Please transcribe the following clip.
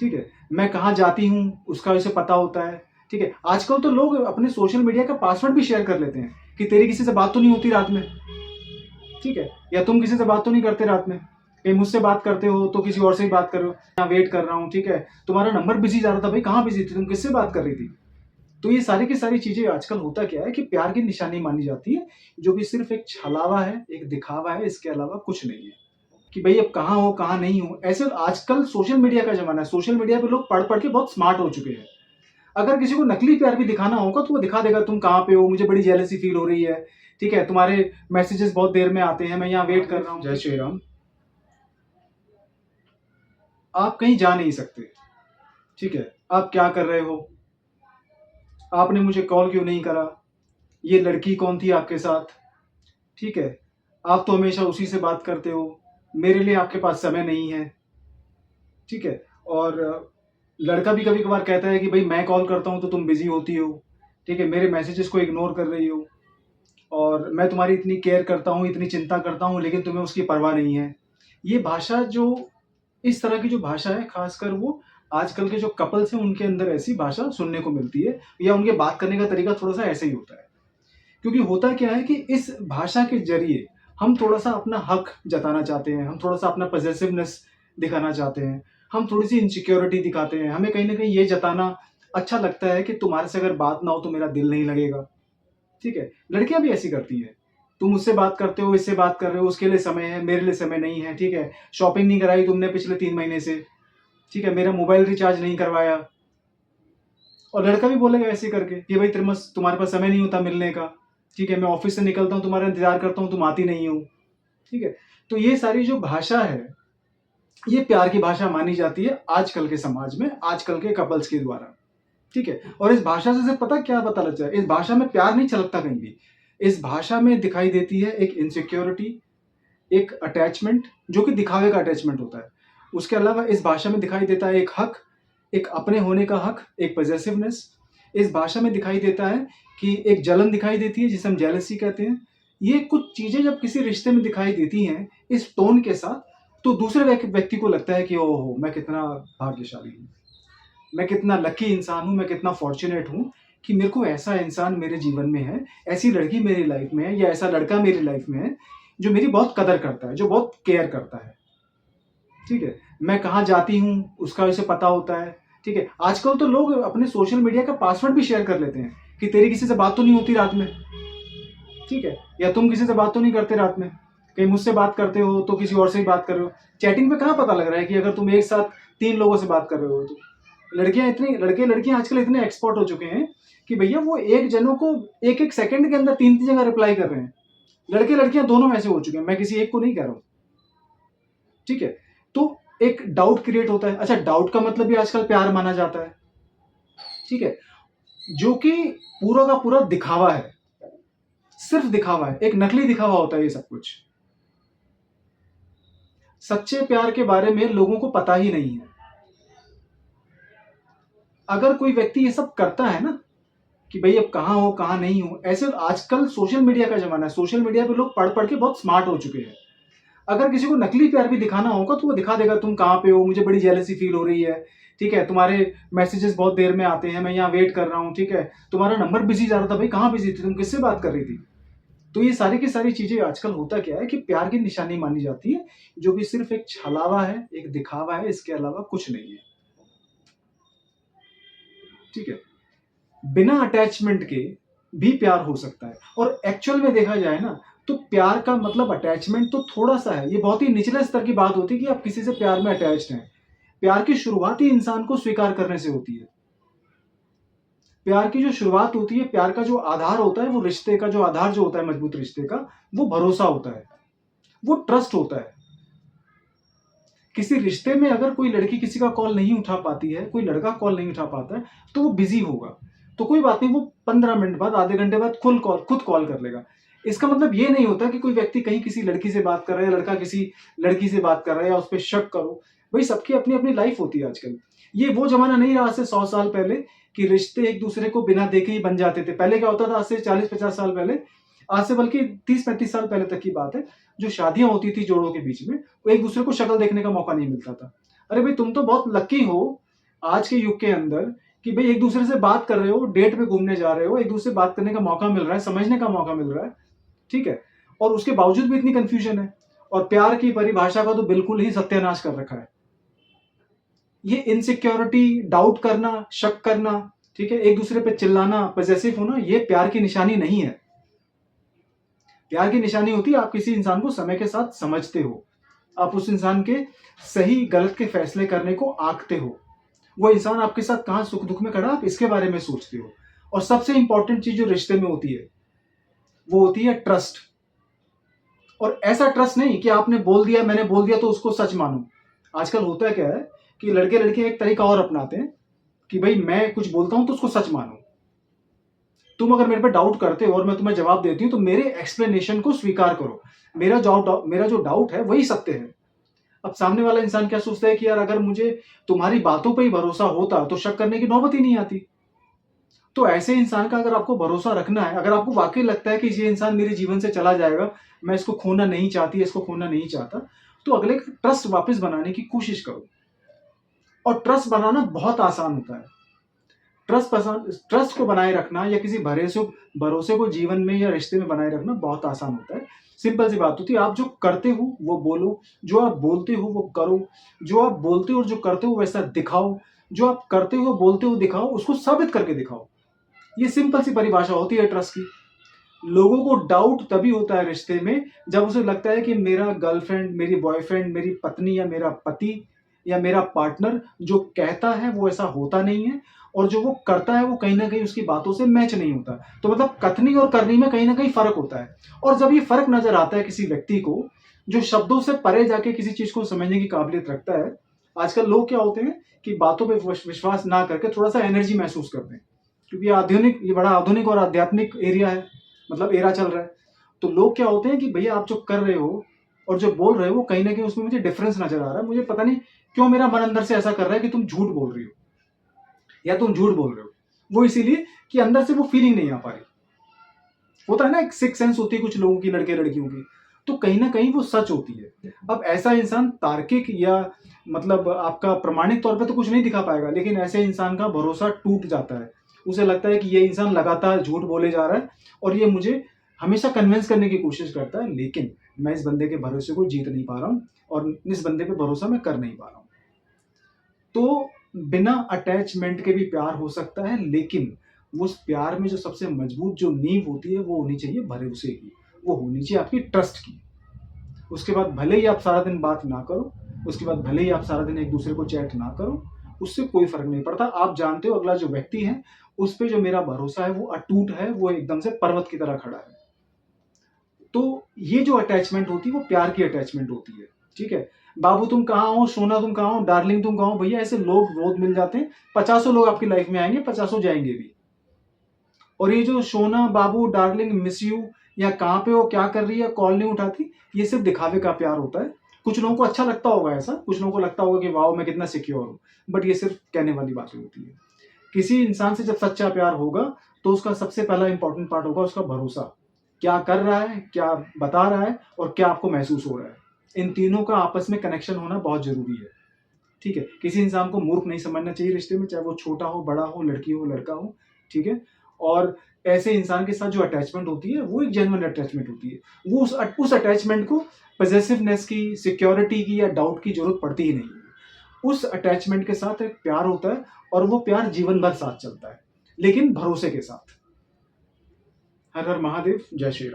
ठीक है? मैं कहाँ जाती हूँ, उसका उसे पता होता है, ठीक है? आजकल तो लोग अपने सोशल मीडिया का पासवर्ड भी शेयर कर लेते हैं कि तेरी किसी से बात तो नहीं होती रात में, ठीक है? या तुम किसी से बात तो नहीं करते रात में? कहीं मुझसे बात करते हो तो किसी और से ही बात कर रहे हो, यहाँ वेट कर रहा हूँ, ठीक है? तुम्हारा नंबर बिज़ी जा रहा था, भाई कहाँ बिज़ी थी तुम? किससे बात कर रही थी? तो ये सारी की सारी चीज़ें आजकल होता क्या है कि प्यार की निशानी मानी जाती है, जो कि सिर्फ़ एक छलावा है, एक दिखावा है, इसके अलावा कुछ नहीं है। कि भई अब कहाँ हो, कहाँ नहीं हो, ऐसे आजकल सोशल मीडिया का ज़माना है, सोशल मीडिया पे लोग पढ़-पढ़ के बहुत स्मार्ट हो चुके हैं। अगर किसी को नकली प्यार भी दिखाना होगा तो वो दिखा देगा, तुम कहाँ पे हो, मुझे बड़ी जेलसी फ़ील हो रही है, ठीक है? तुम्हारे मैसेजेस बहुत देर में आते हैं, मैं यहाँ वेट कर रहा हूँ। जय श्री राम। आप कहीं जा नहीं सकते, ठीक है? आप क्या कर रहे हो? आपने मुझे कॉल क्यों नहीं करा? ये लड़की कौन थी आपके साथ? ठीक है? आप तो हमेशा उसी से बात करते हो, मेरे लिए आपके पास समय नहीं है, ठीक है? और लड़का भी कभी-कभार कहता है कि भई मैं कॉल करता हूँ तो तुम बिज़ी होती हो, ठीक है? मेरे मैसेजेस को इग्नोर कर रही हो और मैं तुम्हारी इतनी केयर करता हूँ, इतनी चिंता करता हूँ, लेकिन तुम्हें उसकी परवाह नहीं है। ये भाषा जो इस तरह की जो भाषा है, ख़ासकर वो आजकल के जो कपल्स हैं, उनके अंदर ऐसी भाषा सुनने को मिलती है या उनके बात करने का तरीका थोड़ा-सा ऐसे ही होता है। क्योंकि होता क्या है कि इस भाषा के ज़रिए हम थोड़ा-सा अपना हक जताना चाहते हैं, हम थोड़ा-सा अपना पॉसेसिवनेस दिखाना चाहते हैं, हम थोड़ी-सी इनसिक्योरिटी दिखाते हैं। हमें कहीं न कहीं ये जताना अच्छा लगता है कि तुम्हारे से अगर बात ना हो तो मेरा दिल नहीं लगेगा, ठीक है? लड़कियाँ भी ऐसी करती हैं। तुम मुझसे बात करते हो, इससे बात कर रहे हो, उसके लिए समय है, मेरे लिए समय नहीं है, ठीक है? शॉपिंग नहीं कराई तुमने पिछले 3 महीने से, ठीक है? मेरा मोबाइल रिचार्ज नहीं करवाया और लड़का भी बोलेगा ऐसे करके कि भाई तुम्हारे पास समय नहीं होता मिलने का, ठीक है? मैं ऑफ़िस से निकलता हूँ, तुम्हारा इंतज़ार करता हूँ, तुम आती नहीं हो, ठीक है? तो ये सारी जो भाषा है, ये प्यार की भाषा मानी जाती है आजकल के समाज में, आजकल के कपल्स के द्वारा, ठीक है? और इस भाषा से सिर्फ़ पता क्या पता लगता है? इस भाषा में प्यार नहीं छलकता कहीं भी। इस भाषा में दिखाई देती है एक इनसिक्योरिटी, एक अटैचमेंट जो कि दिखावे का अटैचमेंट होता है। उसके अलावा इस भाषा में दिखाई देता है एक हक, एक अपने होने का हक, एक पॉसेसिवनेस। इस भाषा में दिखाई देता है कि एक जलन दिखाई देती है जिसे हम जेलसी कहते हैं। ये कुछ चीज़ें जब किसी रिश्ते में दिखाई देती हैं इस टोन के साथ, तो दूसरे व्यक्ति को लगता है कि ओहो! मैं कितना भाग्यशाली हूँ। मैं कितना लकी इंसान हूँ, मैं कितना फॉर्च्यूनेट हूँ कि मेरे को ऐसा इंसान मेरे जीवन में है, ऐसी लड़की मेरी लाइफ़ में है या ऐसा लड़का मेरी लाइफ़ में है, जो मेरी बहुत कदर करता है, जो बहुत केयर करता है, ठीक है? मैं कहाँ जाती हूँ, उसका उसे पता होता है, ठीक है? आजकल तो लोग अपने सोशल मीडिया का पासवर्ड भी शेयर कर लेते हैं कि तेरी किसी से बात तो नहीं होती रात में, ठीक है? या तुम किसी से बात तो नहीं करते रात में? कहीं मुझसे बात करते हो तो किसी और से ही बात कर रहे हो। चैटिंग में कहाँ पता लग रहा है कि अगर तुम एक साथ 3 लोगों से बात कर रहे हो तो। लड़के-लड़कियाँ आजकल इतने एक्सपर्ट हो चुके हैं कि भैया वो एक जनों को 1-1 सेकंड के अंदर 3-3 जगह रिप्लाई कर रहे हैं। लड़के-लड़कियाँ दोनों ऐसे हो चुके हैं, मैं किसी एक को नहीं कह रहा हूँ, ठीक है? तो एक डाउट क्रिएट होता है। अच्छा, डाउट का मतलब भी आजकल प्यार माना जाता है, ठीक है? जो कि पूरा का पूरा दिखावा है, सिर्फ़ दिखावा है, एक नकली दिखावा होता है ये सब कुछ। सच्चे प्यार के बारे में लोगों को पता ही नहीं है। अगर कोई व्यक्ति ये सब करता है ना कि भई अब कहाँ हो, कहाँ नहीं हो, ऐसे आजकल सोशल मीडिया का ज़माना है, सोशल मीडिया पे लोग पढ़-पढ़ के बहुत स्मार्ट हो चुके हैं। अगर किसी को नकली प्यार भी दिखाना होगा तो वो दिखा देगा, तुम कहाँ पे हो, मुझे बड़ी जेलसी फ़ील हो रही है, ठीक है? तुम्हारे मैसेजेस बहुत देर में आते हैं, मैं यहाँ वेट कर रहा हूँ, ठीक है? तुम्हारा नंबर बिज़ी जा रहा था, भाई कहाँ बिज़ी थी तुम? किससे बात कर रही थी? तो ये सारी की सारी चीज़ें आजकल होता क्या है कि प्यार की निशानी मानी जाती है, जो कि सिर्फ़ एक छलावा है, एक दिखावा है, इसके अलावा कुछ नहीं है, ठीक है? बिना अटैचमेंट के भी प्यार हो सकता है और एक्चुअल में देखा जाए ना, तो प्यार का मतलब अटैचमेंट तो थोड़ा-सा है, ये बहुत ही निचले स्तर की बात होती है कि आप किसी से प्यार में अटैच्ड हैं। प्यार की शुरुआत ही इंसान को स्वीकार करने से होती है। प्यार की जो शुरुआत होती है, प्यार का जो आधार होता है, वो रिश्ते का जो आधार जो होता है मजबूत रिश्ते का, वो भरोसा होता है, वो ट्रस्ट होता है। किसी रिश्ते में अगर कोई लड़की किसी का कॉल नहीं उठा पाती है, कोई लड़का कॉल नहीं उठा पाता है, तो वो बिज़ी होगा। तो कोई बात नहीं, वो 15 मिनट बाद, आधे घंटे बाद खुद कॉल कर लेगा। इसका मतलब ये नहीं होता कि कोई व्यक्ति कहीं किसी लड़की से बात कर रहा है या लड़का किसी लड़की से बात कर रहा है या उस पे शक करो। भई सबकी अपनी-अपनी लाइफ़ होती है आजकल। ये वो ज़माना नहीं रहा आज से 100 साल पहले कि रिश्ते एक-दूसरे को बिना देखे ही बन जाते थे। पहले क्या होता था आज से 40-50 साल पहले, आज से बल्कि 30-35 साल पहले तक की बात है, जो शादियाँ होती थी जोड़ों के बीच में, वो एक-दूसरे को शक्ल देखने का मौका नहीं मिलता था। अरे भाई तुम तो बहुत लकी हो आज के युग के अंदर कि भाई एक दूसरे से बात कर रहे हो, डेट पे घूमने जा रहे हो, एक दूसरे से बात करने का मौका मिल रहा है, समझने का मौका मिल रहा है, ठीक है, और उसके बावजूद भी इतनी कंफ्यूजन है। और प्यार की परिभाषा का तो बिल्कुल ही सत्यानाश कर रखा है। ये इनसिक्योरिटी, डाउट करना, शक करना, ठीक है, एक दूसरे पे चिल्लाना, पॉसेसिव होना, ये प्यार की निशानी नहीं है। प्यार की निशानी होती है आप किसी इंसान को समय के साथ समझते हो, आप उस इंसान के सही गलत के फैसले करने को आंकते हो, वो इंसान आपके साथ कहाँ सुख दुख में खड़ा आप इसके बारे में सोचते हो। और सबसे इंपॉर्टेंट चीज जो रिश्ते में होती है वो होती है ट्रस्ट। और ऐसा ट्रस्ट नहीं कि आपने बोल दिया, मैंने बोल दिया तो उसको सच मानो। आजकल होता है क्या है कि लड़के लड़कियां एक तरीका और अपनाते हैं कि भाई मैं कुछ बोलता हूं तो उसको सच मानो। तुम अगर मेरे पे डाउट करते हो और मैं तुम्हें जवाब देती हूँ तो मेरे एक्सप्लेनेशन को स्वीकार करो। मेरा जो डाउट है वही सत्य है। अब सामने वाला इंसान क्या सोचता है कि यार अगर मुझे तुम्हारी बातों पे ही भरोसा होता तो शक करने की नौबत ही नहीं आती। तो ऐसे इंसान का अगर आपको भरोसा रखना है, अगर आपको वाकई लगता है कि ये इंसान मेरे जीवन से चला जाएगा, मैं इसको खोना नहीं चाहती, इसको खोना नहीं चाहता, तो अगले ट्रस्ट वापस बनाने की कोशिश करो। और ट्रस्ट बनाना बहुत आसान होता है। ट्रस्ट को बनाए रखना या किसी भरोसे को जीवन में या रिश्ते में बनाए रखना बहुत आसान होता है। सिंपल सी बात होती है, आप जो करते हो वो बोलो, जो आप बोलते हो वो करो, जो आप बोलते हो और जो करते हो वैसा दिखाओ, जो आप करते हो बोलते हो दिखाओ, उसको साबित करके दिखाओ। ये सिंपल सी परिभाषा होती है ट्रस्ट की। लोगों को डाउट तभी होता है रिश्ते में जब उसे लगता है कि मेरा गर्लफ्रेंड, मेरी बॉयफ्रेंड, मेरी पत्नी या मेरा पति या मेरा पार्टनर जो कहता है वो ऐसा होता नहीं है, और जो वो करता है वो कहीं ना कहीं उसकी बातों से मैच नहीं होता। तो मतलब कथनी और करनी में कहीं ना कहीं फर्क होता है। और जब ये फर्क नजर आता है किसी व्यक्ति को जो शब्दों से परे जाके किसी चीज को समझने की काबिलियत रखता है, आजकल लोग क्या होते हैं कि बातों पे विश्वास ना करके थोड़ा सा एनर्जी महसूस करते हैं, क्योंकि ये बड़ा आधुनिक और आध्यात्मिक एरिया है, मतलब एरा चल रहा है। तो लोग क्या होते हैं कि भैया आप जो कर रहे हो और जो बोल रहे हो वो कहीं ना कहीं उसमें मुझे डिफरेंस नजर आ रहा है, मुझे पता नहीं क्यों मेरा मन अंदर से ऐसा कर रहा है कि तुम झूठ बोल रही हो या तुम झूठ बोल रहे हो। वो इसीलिए कि अंदर से वो फीलिंग नहीं आ पा रही। होता है ना, एक सिक्स सेंस होती है कुछ लोगों की, लड़के लड़कियों की, तो कहीं ना कहीं वो सच होती है। अब ऐसा इंसान तार्किक या मतलब आपका प्रमाणिक तौर पे तो कुछ नहीं दिखा पाएगा, लेकिन ऐसे इंसान का भरोसा टूट जाता है। उसे लगता है कि ये इंसान लगातार झूठ बोले जा रहा है और ये मुझे हमेशा कन्विंस करने की कोशिश करता है, लेकिन मैं इस बंदे के भरोसे को जीत नहीं पा रहा हूँ और इस बंदे पे भरोसा मैं कर नहीं पा रहा हूँ। तो बिना अटैचमेंट के भी प्यार हो सकता है, लेकिन उस प्यार में जो सबसे मजबूत जो नींव होती है वो होनी चाहिए भरोसे की, वो होनी चाहिए आपकी ट्रस्ट की। उसके बाद भले ही आप सारा दिन बात ना करो, उसके बाद भले ही आप सारा दिन एक दूसरे को चैट ना करो, उससे कोई फर्क नहीं पड़ता। आप जानते हो अगला जो व्यक्ति है उस पर जो मेरा भरोसा है वो अटूट है, वो एकदम से पर्वत की तरह खड़ा है। तो ये जो अटैचमेंट होती है वो प्यार की अटैचमेंट होती है, ठीक है। बाबू तुम कहाँ हो, सोना तुम कहाँ हो, डार्लिंग तुम कहाँ हो, भैया ऐसे लोग रोज मिल जाते हैं। 50 लोग आपकी लाइफ में आएंगे, 50 जाएंगे भी। और ये जो सोना, बाबू, डार्लिंग, मिस यू या कहाँ पे हो, क्या कर रही है, कॉल नहीं उठाती, ये सिर्फ दिखावे का प्यार होता है। कुछ लोगों को अच्छा लगता होगा ऐसा, कुछ लोगों को लगता होगा कि वाओ मैं कितना सिक्योर हूँ, बट ये सिर्फ कहने वाली बातें होती है। किसी इंसान से जब सच्चा प्यार होगा तो उसका सबसे पहला इंपॉर्टेंट पार्ट होगा उसका भरोसा। क्या कर रहा है, क्या बता रहा है और क्या आपको महसूस हो रहा है, इन तीनों का आपस में कनेक्शन होना बहुत जरूरी है, ठीक है। किसी इंसान को मूर्ख नहीं समझना चाहिए रिश्ते में, चाहे वो छोटा हो, बड़ा हो, लड़की हो, लड़का हो, ठीक है। और ऐसे इंसान के साथ जो अटैचमेंट होती है वो एक जेन्युइन अटैचमेंट होती है। वो उस अटैचमेंट को पॉसेसिवनेस की, सिक्योरिटी की या डाउट की जरूरत पड़ती ही नहीं है। उस अटैचमेंट के साथ एक प्यार होता है और वो प्यार जीवन भर साथ चलता है, लेकिन भरोसे के साथ। हर हर महादेव, जय श्री राम।